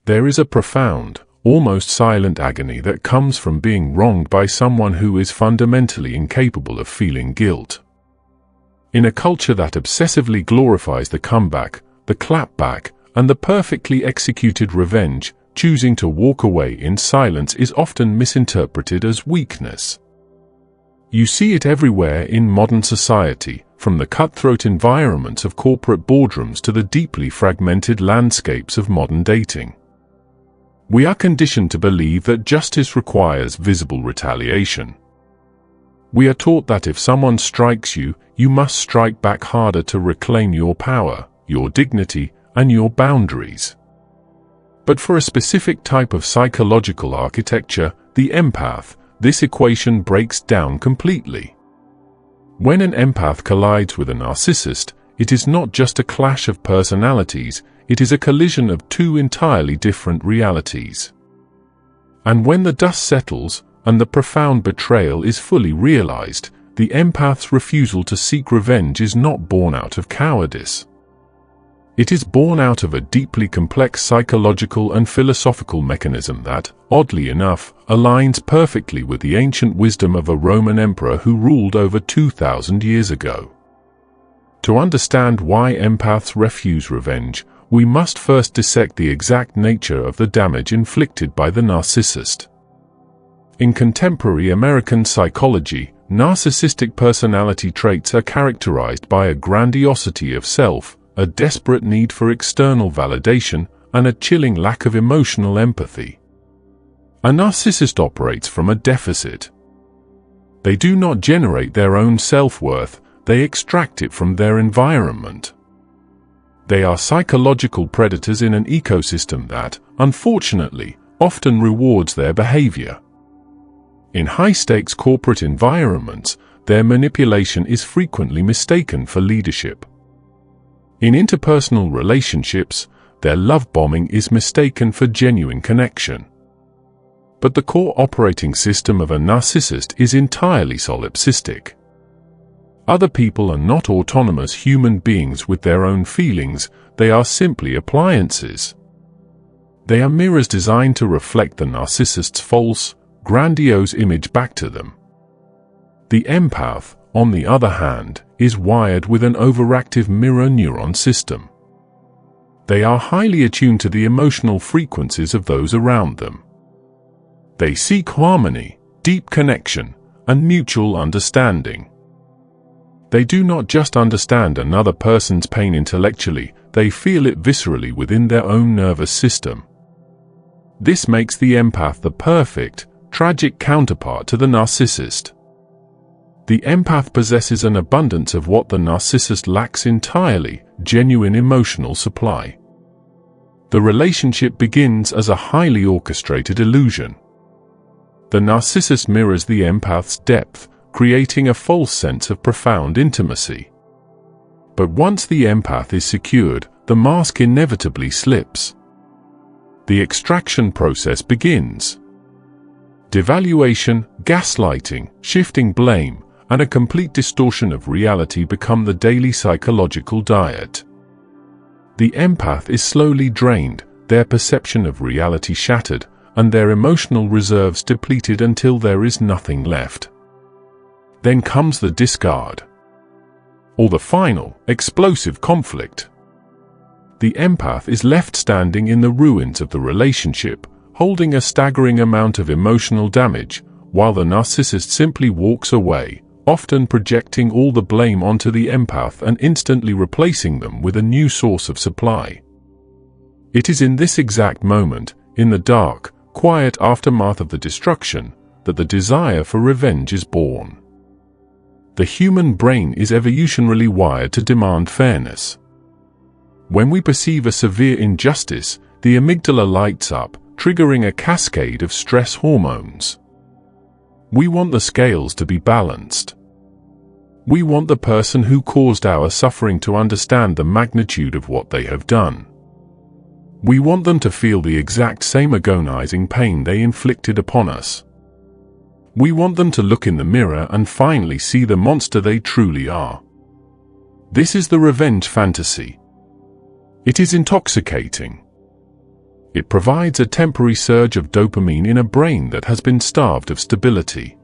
There is a profound, almost silent agony that comes from being wronged by someone who is fundamentally incapable of feeling guilt. In a culture that obsessively glorifies the comeback, the clapback, and the perfectly executed revenge, choosing to walk away in silence is often misinterpreted as weakness. You see it everywhere in modern society, from the cutthroat environments of corporate boardrooms to the deeply fragmented landscapes of modern dating. We are conditioned to believe that justice requires visible retaliation. We are taught that if someone strikes you, you must strike back harder to reclaim your power, your dignity, and your boundaries. But for a specific type of psychological architecture, the empath, this equation breaks down completely. When an empath collides with a narcissist, it is not just a clash of personalities, it is a collision of two entirely different realities. And when the dust settles, and the profound betrayal is fully realized, the empath's refusal to seek revenge is not born out of cowardice. It is born out of a deeply complex psychological and philosophical mechanism that, oddly enough, aligns perfectly with the ancient wisdom of a Roman emperor who ruled over 2,000 years ago. To understand why empaths refuse revenge, we must first dissect the exact nature of the damage inflicted by the narcissist. In contemporary American psychology, narcissistic personality traits are characterized by a grandiosity of self, a desperate need for external validation, and a chilling lack of emotional empathy. A narcissist operates from a deficit. They do not generate their own self-worth, they extract it from their environment. They are psychological predators in an ecosystem that, unfortunately, often rewards their behavior. In high-stakes corporate environments, their manipulation is frequently mistaken for leadership. In interpersonal relationships, their love bombing is mistaken for genuine connection. But the core operating system of a narcissist is entirely solipsistic. Other people are not autonomous human beings with their own feelings, they are simply appliances. They are mirrors designed to reflect the narcissist's false, grandiose image back to them. The empath, on the other hand, is wired with an overactive mirror neuron system. They are highly attuned to the emotional frequencies of those around them. They seek harmony, deep connection, and mutual understanding. They do not just understand another person's pain intellectually, they feel it viscerally within their own nervous system. This makes the empath the perfect, tragic counterpart to the narcissist. The empath possesses an abundance of what the narcissist lacks entirely, genuine emotional supply. The relationship begins as a highly orchestrated illusion. The narcissist mirrors the empath's depth, creating a false sense of profound intimacy. But once the empath is secured, the mask inevitably slips. The extraction process begins. Devaluation, gaslighting, shifting blame, and a complete distortion of reality become the daily psychological diet. The empath is slowly drained, their perception of reality shattered, and their emotional reserves depleted until there is nothing left. Then comes the discard, or the final, explosive conflict. The empath is left standing in the ruins of the relationship, holding a staggering amount of emotional damage, while the narcissist simply walks away, often projecting all the blame onto the empath and instantly replacing them with a new source of supply. It is in this exact moment, in the dark, quiet aftermath of the destruction, that the desire for revenge is born. The human brain is evolutionarily wired to demand fairness. When we perceive a severe injustice, the amygdala lights up, triggering a cascade of stress hormones. We want the scales to be balanced. We want the person who caused our suffering to understand the magnitude of what they have done. We want them to feel the exact same agonizing pain they inflicted upon us. We want them to look in the mirror and finally see the monster they truly are. This is the revenge fantasy. It is intoxicating. It provides a temporary surge of dopamine in a brain that has been starved of stability.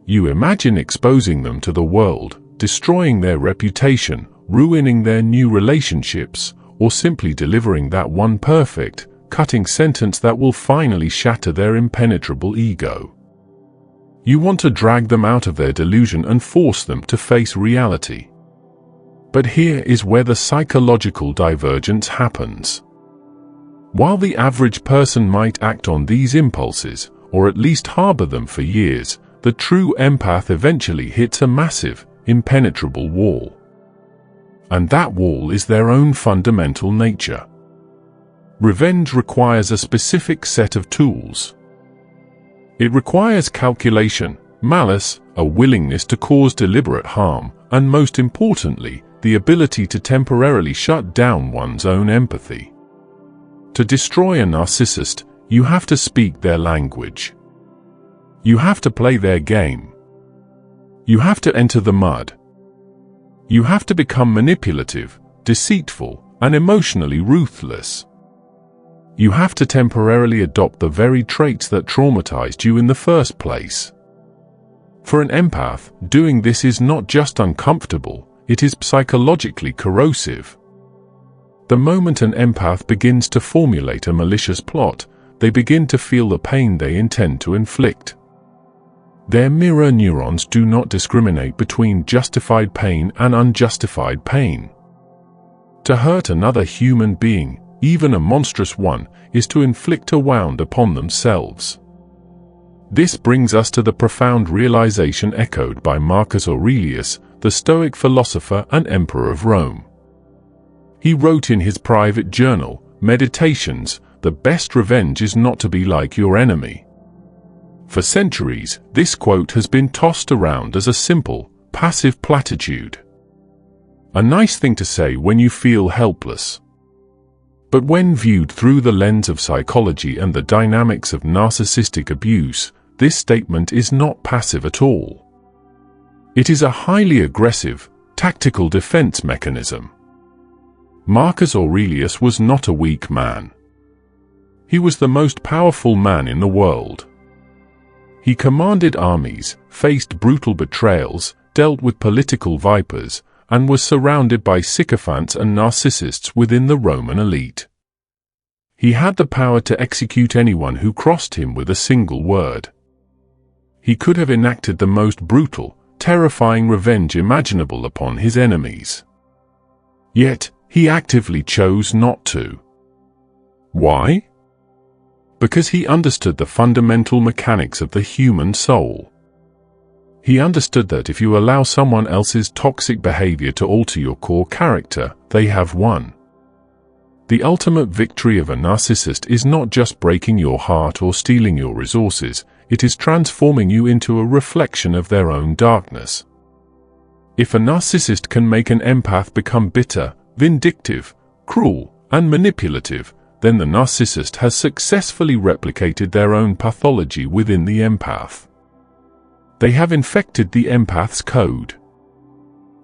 You imagine exposing them to the world, destroying their reputation, ruining their new relationships, or simply delivering that one perfect, cutting sentence that will finally shatter their impenetrable ego. You want to drag them out of their delusion and force them to face reality. But here is where the psychological divergence happens. While the average person might act on these impulses, or at least harbor them for years, the true empath eventually hits a massive, impenetrable wall. And that wall is their own fundamental nature. Revenge requires a specific set of tools. It requires calculation, malice, a willingness to cause deliberate harm, and most importantly, the ability to temporarily shut down one's own empathy. To destroy a narcissist, you have to speak their language. You have to play their game. You have to enter the mud. You have to become manipulative, deceitful, and emotionally ruthless. You have to temporarily adopt the very traits that traumatized you in the first place. For an empath, doing this is not just uncomfortable, it is psychologically corrosive. The moment an empath begins to formulate a malicious plot, they begin to feel the pain they intend to inflict. Their mirror neurons do not discriminate between justified pain and unjustified pain. To hurt another human being, even a monstrous one, is to inflict a wound upon themselves. This brings us to the profound realization echoed by Marcus Aurelius, the Stoic philosopher and Emperor of Rome. He wrote in his private journal, Meditations, "The best revenge is not to be like your enemy." For centuries, this quote has been tossed around as a simple, passive platitude. A nice thing to say when you feel helpless. But when viewed through the lens of psychology and the dynamics of narcissistic abuse, this statement is not passive at all. It is a highly aggressive, tactical defense mechanism. Marcus Aurelius was not a weak man. He was the most powerful man in the world. He commanded armies, faced brutal betrayals, dealt with political vipers, and was surrounded by sycophants and narcissists within the Roman elite. He had the power to execute anyone who crossed him with a single word. He could have enacted the most brutal, terrifying revenge imaginable upon his enemies. Yet, he actively chose not to. Why? Because he understood the fundamental mechanics of the human soul. He understood that if you allow someone else's toxic behavior to alter your core character, they have won. The ultimate victory of a narcissist is not just breaking your heart or stealing your resources, it is transforming you into a reflection of their own darkness. If a narcissist can make an empath become bitter, vindictive, cruel, and manipulative, then the narcissist has successfully replicated their own pathology within the empath. They have infected the empath's code.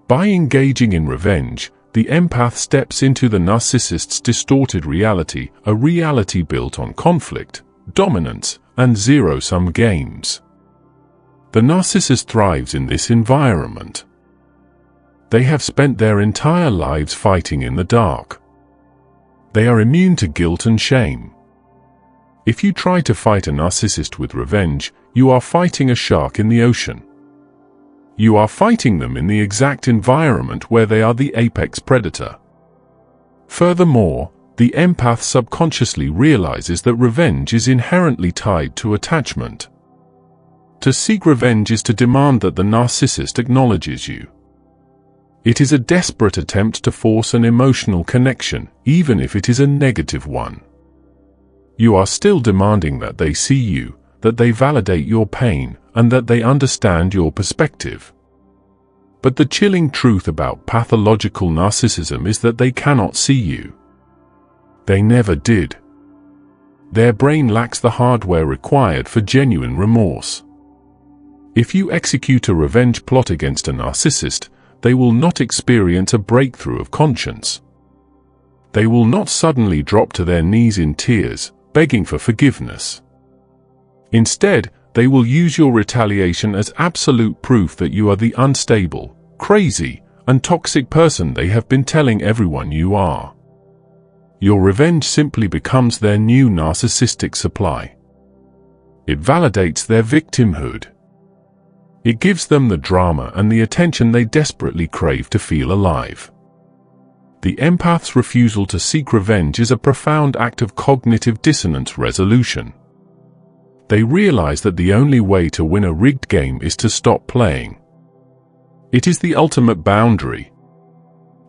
By engaging in revenge, the empath steps into the narcissist's distorted reality, a reality built on conflict, dominance, and zero-sum games. The narcissist thrives in this environment. They have spent their entire lives fighting in the dark. They are immune to guilt and shame. If you try to fight a narcissist with revenge, you are fighting a shark in the ocean. You are fighting them in the exact environment where they are the apex predator. Furthermore, the empath subconsciously realizes that revenge is inherently tied to attachment. To seek revenge is to demand that the narcissist acknowledges you. It is a desperate attempt to force an emotional connection, even if it is a negative one. You are still demanding that they see you, that they validate your pain, and that they understand your perspective. But the chilling truth about pathological narcissism is that they cannot see you. They never did. Their brain lacks the hardware required for genuine remorse. If you execute a revenge plot against a narcissist, they will not experience a breakthrough of conscience. They will not suddenly drop to their knees in tears, begging for forgiveness. Instead, they will use your retaliation as absolute proof that you are the unstable, crazy, and toxic person they have been telling everyone you are. Your revenge simply becomes their new narcissistic supply. It validates their victimhood. It gives them the drama and the attention they desperately crave to feel alive. The empath's refusal to seek revenge is a profound act of cognitive dissonance resolution. They realize that the only way to win a rigged game is to stop playing. It is the ultimate boundary.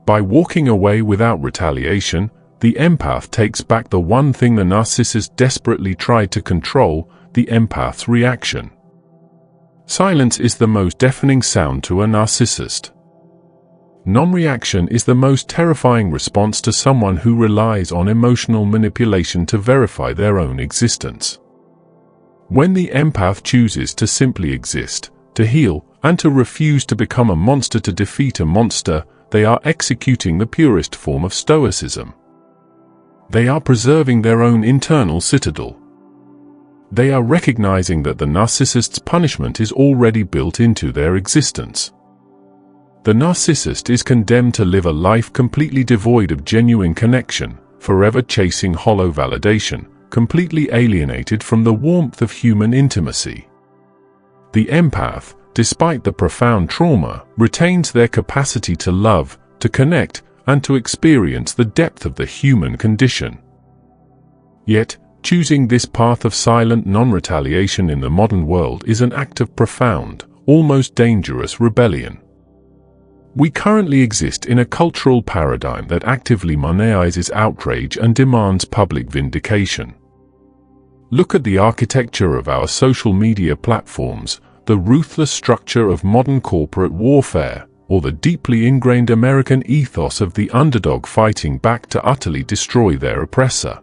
By walking away without retaliation, the empath takes back the one thing the narcissist desperately tried to control, the empath's reaction. Silence is the most deafening sound to a narcissist. Non-reaction is the most terrifying response to someone who relies on emotional manipulation to verify their own existence. When the empath chooses to simply exist, to heal, and to refuse to become a monster to defeat a monster, they are executing the purest form of Stoicism. They are preserving their own internal citadel. They are recognizing that the narcissist's punishment is already built into their existence. The narcissist is condemned to live a life completely devoid of genuine connection, forever chasing hollow validation, completely alienated from the warmth of human intimacy. The empath, despite the profound trauma, retains their capacity to love, to connect, and to experience the depth of the human condition. Yet, choosing this path of silent non-retaliation in the modern world is an act of profound, almost dangerous rebellion. We currently exist in a cultural paradigm that actively moneizes outrage and demands public vindication. Look at the architecture of our social media platforms, the ruthless structure of modern corporate warfare, or the deeply ingrained American ethos of the underdog fighting back to utterly destroy their oppressor.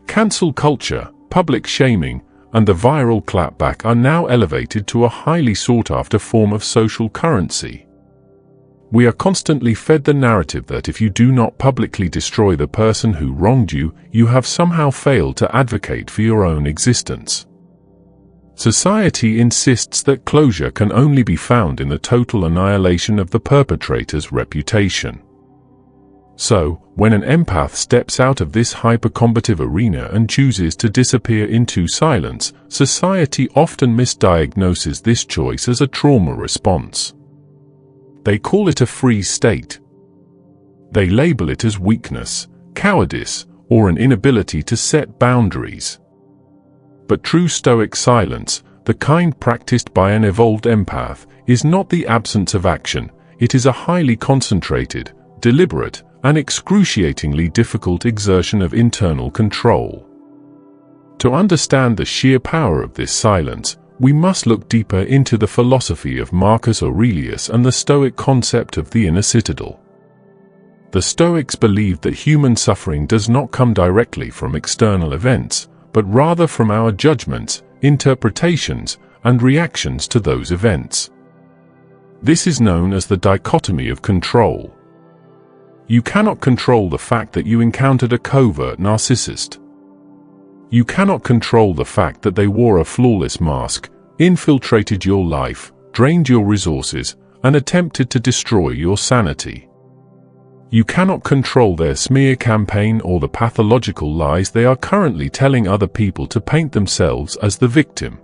Cancel culture, public shaming, and the viral clapback are now elevated to a highly sought-after form of social currency. We are constantly fed the narrative that if you do not publicly destroy the person who wronged you, you have somehow failed to advocate for your own existence. Society insists that closure can only be found in the total annihilation of the perpetrator's reputation. So, when an empath steps out of this hypercombative arena and chooses to disappear into silence, society often misdiagnoses this choice as a trauma response. They call it a freeze state. They label it as weakness, cowardice, or an inability to set boundaries. But true Stoic silence, the kind practiced by an evolved empath, is not the absence of action, it is a highly concentrated, deliberate, and excruciatingly difficult exertion of internal control. To understand the sheer power of this silence, we must look deeper into the philosophy of Marcus Aurelius and the Stoic concept of the inner citadel. The Stoics believed that human suffering does not come directly from external events, but rather from our judgments, interpretations, and reactions to those events. This is known as the dichotomy of control. You cannot control the fact that you encountered a covert narcissist. You cannot control the fact that they wore a flawless mask, infiltrated your life, drained your resources, and attempted to destroy your sanity. You cannot control their smear campaign or the pathological lies they are currently telling other people to paint themselves as the victim.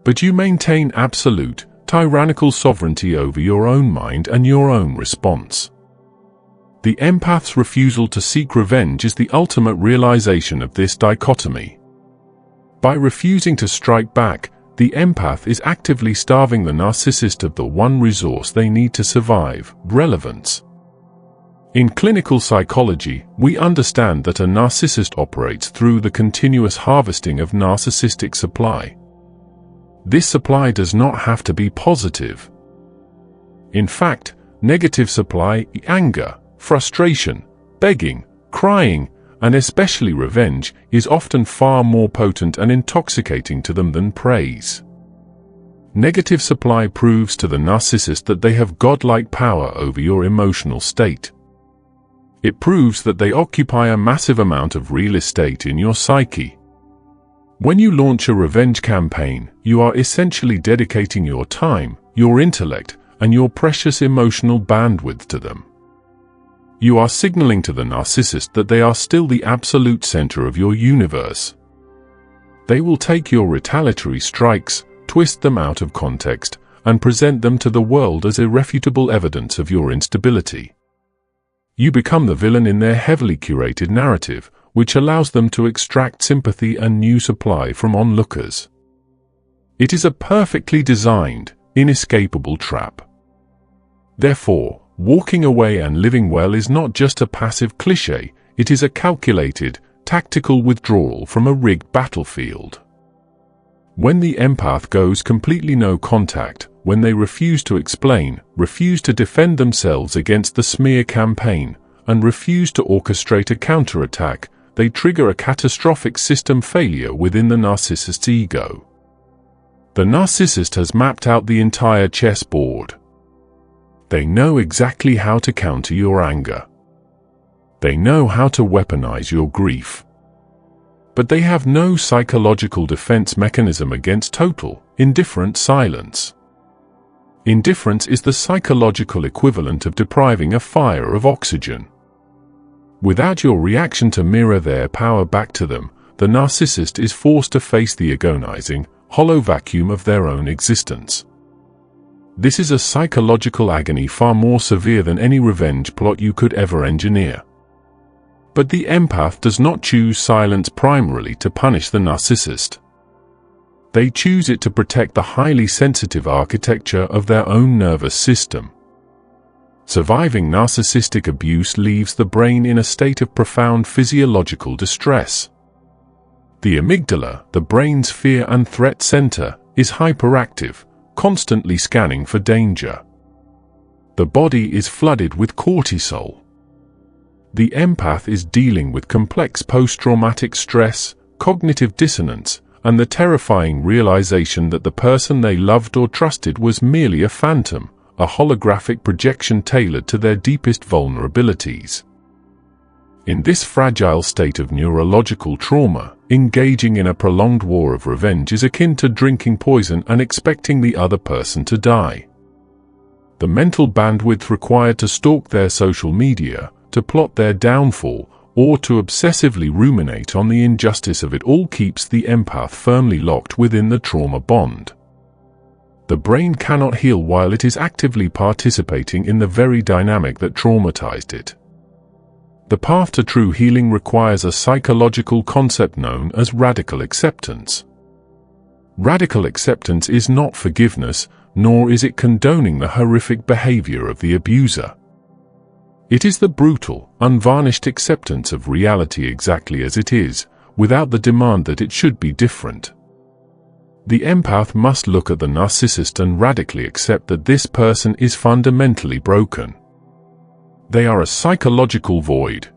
But you maintain absolute, tyrannical sovereignty over your own mind and your own response. The empath's refusal to seek revenge is the ultimate realization of this dichotomy. By refusing to strike back, the empath is actively starving the narcissist of the one resource they need to survive: relevance. In clinical psychology, we understand that a narcissist operates through the continuous harvesting of narcissistic supply. This supply does not have to be positive. In fact, negative supply, anger, frustration, begging, crying, and especially revenge, is often far more potent and intoxicating to them than praise. Negative supply proves to the narcissist that they have godlike power over your emotional state. It proves that they occupy a massive amount of real estate in your psyche. When you launch a revenge campaign, you are essentially dedicating your time, your intellect, and your precious emotional bandwidth to them. You are signaling to the narcissist that they are still the absolute center of your universe. They will take your retaliatory strikes, twist them out of context, and present them to the world as irrefutable evidence of your instability. You become the villain in their heavily curated narrative, which allows them to extract sympathy and new supply from onlookers. It is a perfectly designed, inescapable trap. Therefore, walking away and living well is not just a passive cliché, it is a calculated, tactical withdrawal from a rigged battlefield. When the empath goes completely no contact, when they refuse to explain, refuse to defend themselves against the smear campaign, and refuse to orchestrate a counterattack, they trigger a catastrophic system failure within the narcissist's ego. The narcissist has mapped out the entire chessboard. They know exactly how to counter your anger. They know how to weaponize your grief. But they have no psychological defense mechanism against total, indifferent silence. Indifference is the psychological equivalent of depriving a fire of oxygen. Without your reaction to mirror their power back to them, the narcissist is forced to face the agonizing, hollow vacuum of their own existence. This is a psychological agony far more severe than any revenge plot you could ever engineer. But the empath does not choose silence primarily to punish the narcissist. They choose it to protect the highly sensitive architecture of their own nervous system. Surviving narcissistic abuse leaves the brain in a state of profound physiological distress. The amygdala, the brain's fear and threat center, is hyperactive, constantly scanning for danger. The body is flooded with cortisol. The empath is dealing with complex post-traumatic stress, cognitive dissonance, and the terrifying realization that the person they loved or trusted was merely a phantom, a holographic projection tailored to their deepest vulnerabilities. In this fragile state of neurological trauma, engaging in a prolonged war of revenge is akin to drinking poison and expecting the other person to die. The mental bandwidth required to stalk their social media, to plot their downfall, or to obsessively ruminate on the injustice of it all keeps the empath firmly locked within the trauma bond. The brain cannot heal while it is actively participating in the very dynamic that traumatized it. The path to true healing requires a psychological concept known as radical acceptance. Radical acceptance is not forgiveness, nor is it condoning the horrific behavior of the abuser. It is the brutal, unvarnished acceptance of reality exactly as it is, without the demand that it should be different. The empath must look at the narcissist and radically accept that this person is fundamentally broken. They are a psychological void.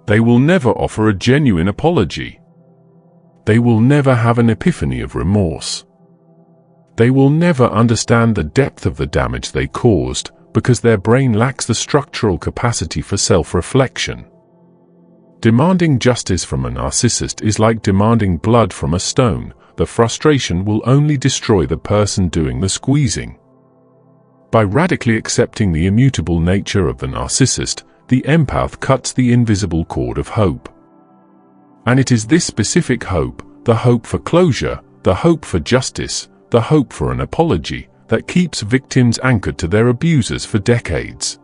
They will never offer a genuine apology. They will never have an epiphany of remorse. They will never understand the depth of the damage they caused, because their brain lacks the structural capacity for self-reflection. Demanding justice from a narcissist is like demanding blood from a stone. The frustration will only destroy the person doing the squeezing. By radically accepting the immutable nature of the narcissist, the empath cuts the invisible cord of hope. And it is this specific hope, the hope for closure, the hope for justice, the hope for an apology, that keeps victims anchored to their abusers for decades.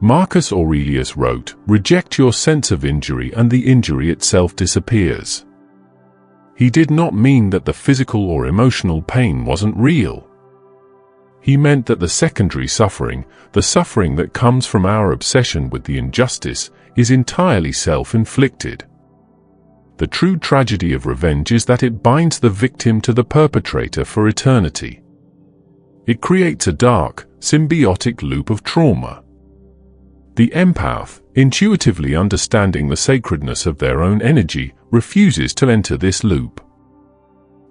Marcus Aurelius wrote, "Reject your sense of injury and the injury itself disappears." He did not mean that the physical or emotional pain wasn't real. He meant that the secondary suffering, the suffering that comes from our obsession with the injustice, is entirely self-inflicted. The true tragedy of revenge is that it binds the victim to the perpetrator for eternity. It creates a dark, symbiotic loop of trauma. The empath, intuitively understanding the sacredness of their own energy, refuses to enter this loop.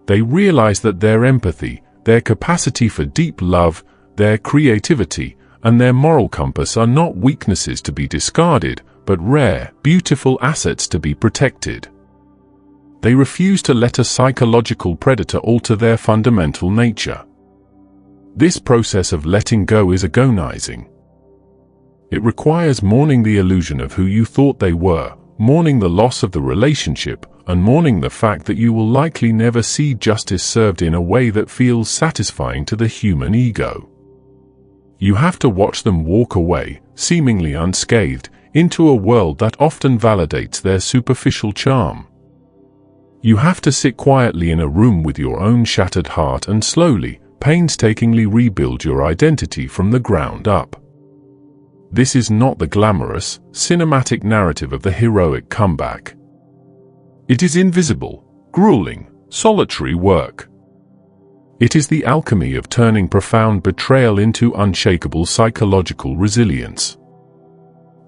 They realize that their empathy, their capacity for deep love, their creativity, and their moral compass are not weaknesses to be discarded, but rare, beautiful assets to be protected. They refuse to let a psychological predator alter their fundamental nature. This process of letting go is agonizing. It requires mourning the illusion of who you thought they were, mourning the loss of the relationship, and mourning the fact that you will likely never see justice served in a way that feels satisfying to the human ego. You have to watch them walk away, seemingly unscathed, into a world that often validates their superficial charm. You have to sit quietly in a room with your own shattered heart and slowly, painstakingly rebuild your identity from the ground up. This is not the glamorous, cinematic narrative of the heroic comeback. It is invisible, grueling, solitary work. It is the alchemy of turning profound betrayal into unshakable psychological resilience.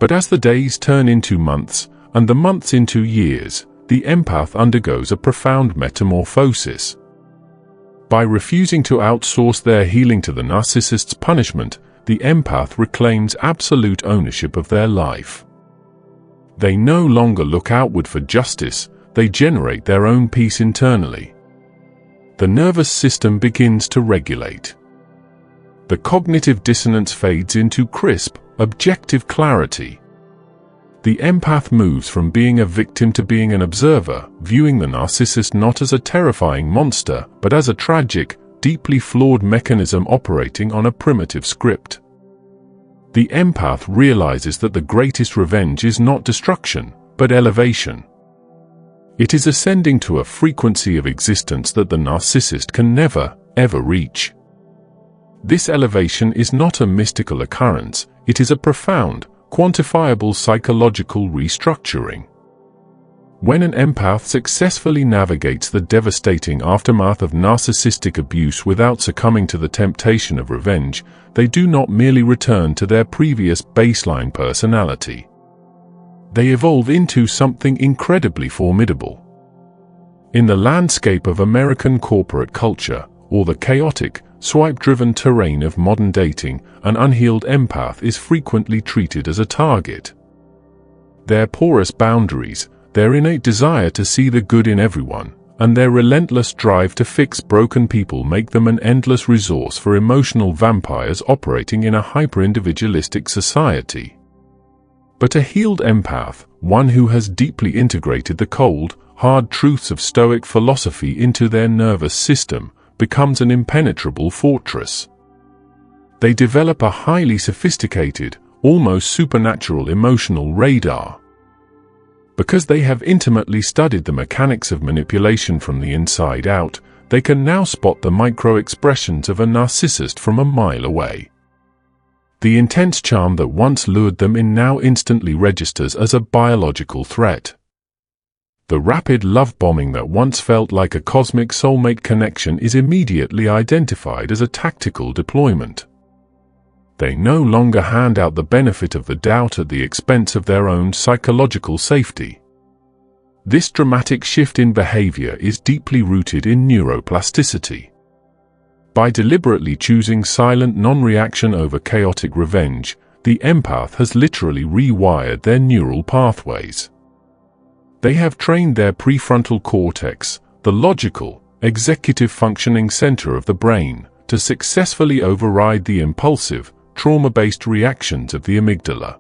But as the days turn into months, and the months into years, the empath undergoes a profound metamorphosis. By refusing to outsource their healing to the narcissist's punishment, the empath reclaims absolute ownership of their life. They no longer look outward for justice, they generate their own peace internally. The nervous system begins to regulate. The cognitive dissonance fades into crisp, objective clarity. The empath moves from being a victim to being an observer, viewing the narcissist not as a terrifying monster, but as a tragic, deeply flawed mechanism operating on a primitive script. The empath realizes that the greatest revenge is not destruction, but elevation. It is ascending to a frequency of existence that the narcissist can never, ever reach. This elevation is not a mystical occurrence, it is a profound, quantifiable psychological restructuring. When an empath successfully navigates the devastating aftermath of narcissistic abuse without succumbing to the temptation of revenge, they do not merely return to their previous baseline personality. They evolve into something incredibly formidable. In the landscape of American corporate culture, or the chaotic, swipe-driven terrain of modern dating, an unhealed empath is frequently treated as a target. Their porous boundaries, their innate desire to see the good in everyone, and their relentless drive to fix broken people make them an endless resource for emotional vampires operating in a hyper-individualistic society. But a healed empath, one who has deeply integrated the cold, hard truths of Stoic philosophy into their nervous system, becomes an impenetrable fortress. They develop a highly sophisticated, almost supernatural emotional radar. Because they have intimately studied the mechanics of manipulation from the inside out, they can now spot the micro-expressions of a narcissist from a mile away. The intense charm that once lured them in now instantly registers as a biological threat. The rapid love bombing that once felt like a cosmic soulmate connection is immediately identified as a tactical deployment. They no longer hand out the benefit of the doubt at the expense of their own psychological safety. This dramatic shift in behavior is deeply rooted in neuroplasticity. By deliberately choosing silent non-reaction over chaotic revenge, the empath has literally rewired their neural pathways. They have trained their prefrontal cortex, the logical, executive functioning center of the brain, to successfully override the impulsive, trauma-based reactions of the amygdala.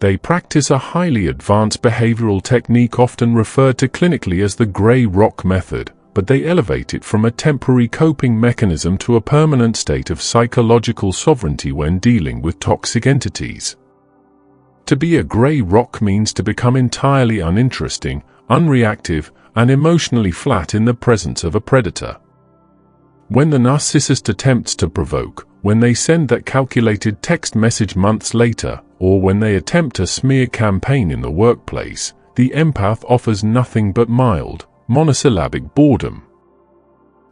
They practice a highly advanced behavioral technique often referred to clinically as the gray rock method, but they elevate it from a temporary coping mechanism to a permanent state of psychological sovereignty when dealing with toxic entities. To be a gray rock means to become entirely uninteresting, unreactive, and emotionally flat in the presence of a predator. When the narcissist attempts to provoke, when they send that calculated text message months later, or when they attempt a smear campaign in the workplace, the empath offers nothing but mild, monosyllabic boredom.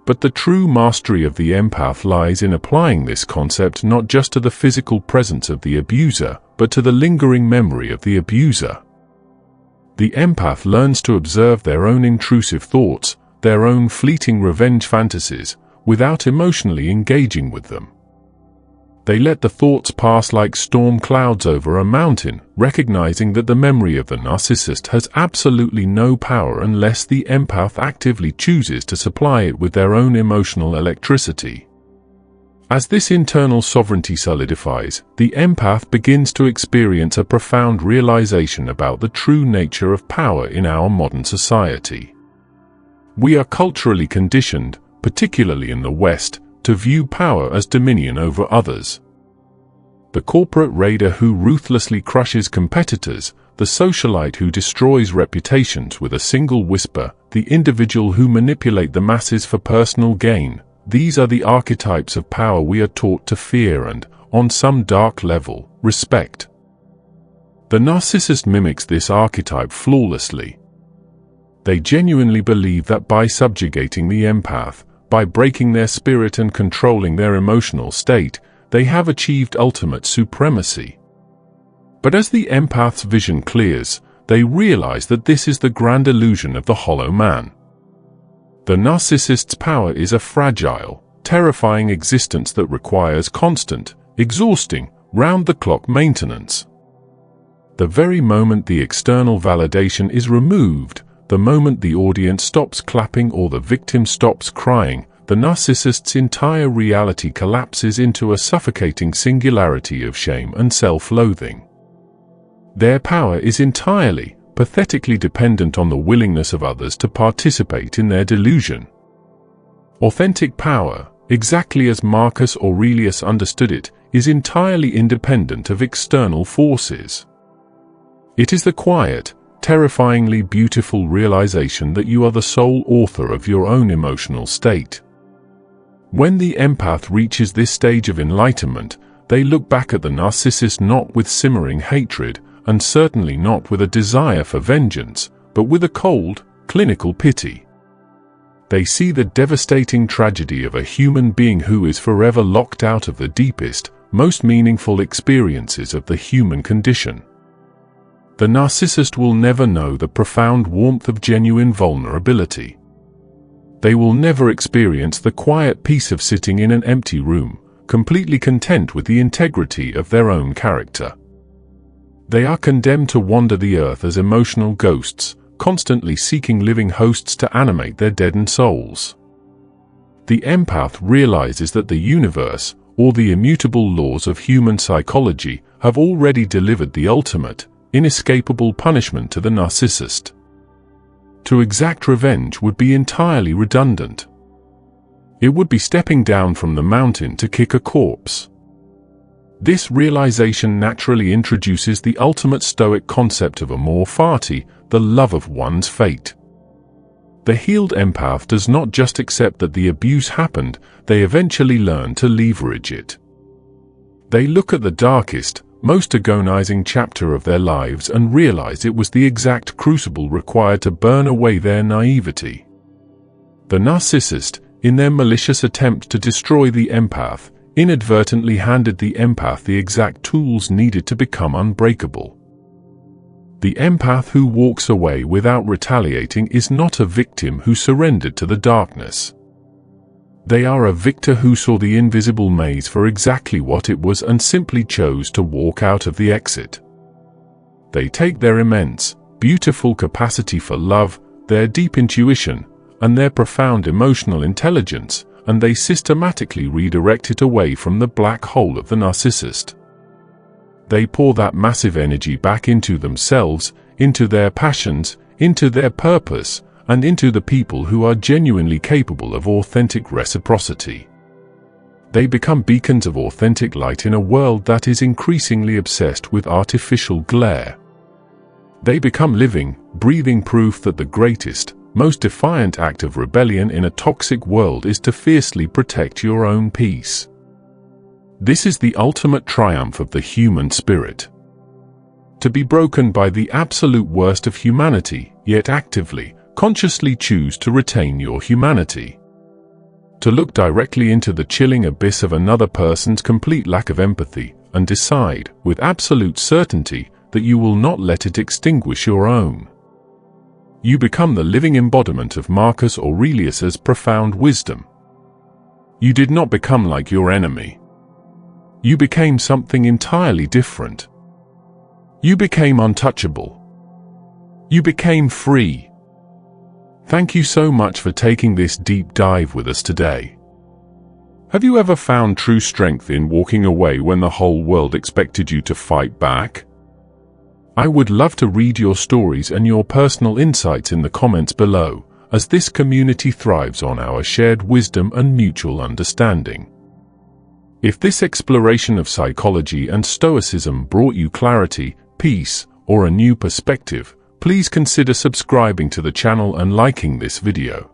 But the true mastery of the empath lies in applying this concept not just to the physical presence of the abuser, but to the lingering memory of the abuser. The empath learns to observe their own intrusive thoughts, their own fleeting revenge fantasies, without emotionally engaging with them. They let the thoughts pass like storm clouds over a mountain, recognizing that the memory of the narcissist has absolutely no power unless the empath actively chooses to supply it with their own emotional electricity. As this internal sovereignty solidifies, the empath begins to experience a profound realization about the true nature of power in our modern society. We are culturally conditioned, particularly in the West, to view power as dominion over others. The corporate raider who ruthlessly crushes competitors, the socialite who destroys reputations with a single whisper, the individual who manipulates the masses for personal gain, these are the archetypes of power we are taught to fear and, on some dark level, respect. The narcissist mimics this archetype flawlessly. They genuinely believe that by subjugating the empath, by breaking their spirit and controlling their emotional state, they have achieved ultimate supremacy. But as the empath's vision clears, they realize that this is the grand illusion of the hollow man. The narcissist's power is a fragile, terrifying existence that requires constant, exhausting, round-the-clock maintenance. The very moment the external validation is removed, the moment the audience stops clapping or the victim stops crying, the narcissist's entire reality collapses into a suffocating singularity of shame and self-loathing. Their power is entirely, pathetically dependent on the willingness of others to participate in their delusion. Authentic power, exactly as Marcus Aurelius understood it, is entirely independent of external forces. It is the quiet, terrifyingly beautiful realization that you are the sole author of your own emotional state. When the empath reaches this stage of enlightenment, they look back at the narcissist not with simmering hatred, and certainly not with a desire for vengeance, but with a cold, clinical pity. They see the devastating tragedy of a human being who is forever locked out of the deepest, most meaningful experiences of the human condition. The narcissist will never know the profound warmth of genuine vulnerability. They will never experience the quiet peace of sitting in an empty room, completely content with the integrity of their own character. They are condemned to wander the earth as emotional ghosts, constantly seeking living hosts to animate their deadened souls. The empath realizes that the universe, or the immutable laws of human psychology, have already delivered the ultimate, inescapable punishment to the narcissist. To exact revenge would be entirely redundant. It would be stepping down from the mountain to kick a corpse. This realization naturally introduces the ultimate Stoic concept of amor fati, the love of one's fate. The healed empath does not just accept that the abuse happened, they eventually learn to leverage it. They look at the darkest, most agonizing chapter of their lives and realize it was the exact crucible required to burn away their naivety. The narcissist, in their malicious attempt to destroy the empath, inadvertently handed the empath the exact tools needed to become unbreakable. The empath who walks away without retaliating is not a victim who surrendered to the darkness. They are a victor who saw the invisible maze for exactly what it was and simply chose to walk out of the exit. They take their immense, beautiful capacity for love, their deep intuition, and their profound emotional intelligence, and they systematically redirect it away from the black hole of the narcissist. They pour that massive energy back into themselves, into their passions, into their purpose, and into the people who are genuinely capable of authentic reciprocity. They become beacons of authentic light in a world that is increasingly obsessed with artificial glare. They become living, breathing proof that the greatest, most defiant act of rebellion in a toxic world is to fiercely protect your own peace. This is the ultimate triumph of the human spirit. To be broken by the absolute worst of humanity, yet actively, consciously choose to retain your humanity. To look directly into the chilling abyss of another person's complete lack of empathy, and decide, with absolute certainty, that you will not let it extinguish your own. You become the living embodiment of Marcus Aurelius's profound wisdom. You did not become like your enemy. you became something entirely different. You became untouchable. You became free. Thank you so much for taking this deep dive with us today. Have you ever found true strength in walking away when the whole world expected you to fight back? I would love to read your stories and your personal insights in the comments below, as this community thrives on our shared wisdom and mutual understanding. If this exploration of psychology and Stoicism brought you clarity, peace, or a new perspective, please consider subscribing to the channel and liking this video.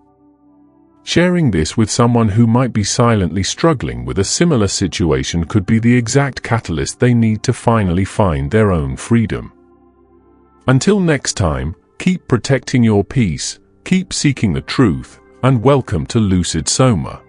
Sharing this with someone who might be silently struggling with a similar situation could be the exact catalyst they need to finally find their own freedom. Until next time, keep protecting your peace, keep seeking the truth, and welcome to Lucid Soma.